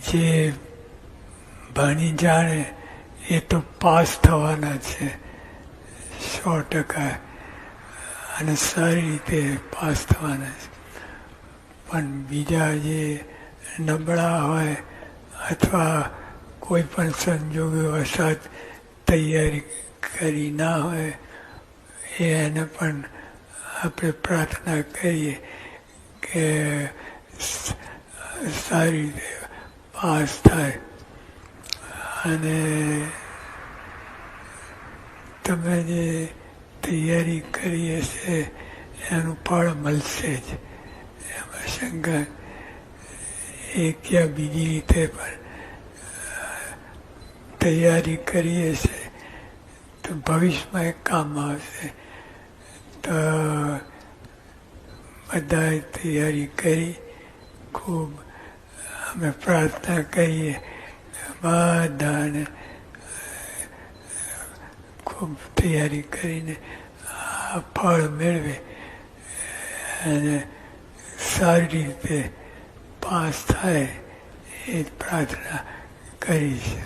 જે ભણી જાણે એ તો પાસ થવાના છે 100%, અને સારી રીતે પાસ થવાના છે. પણ બીજા જે નબળા હોય અથવા કોઈ પણ સંજોગો વસાત તૈયારી કરી ના હોય, એને પણ આપણે પ્રાર્થના કરીએ કે સારી રીતે પાસ થાય. અને તમે જે તૈયારી કરી હશે એનું ફળ મળશે જ, એમાં શંકા. એક યા બીજી રીતે પણ તૈયારી કરી હશે તો ભવિષ્યમાં એ કામ આવશે. તો બધાએ તૈયારી કરી ખૂબ. અમે પ્રાર્થના કરીએ બધાને ખૂબ તૈયારી કરીને આ ફળ મેળવે અને સારી રીતે પાસ થાય એ પ્રાર્થના કરી છે.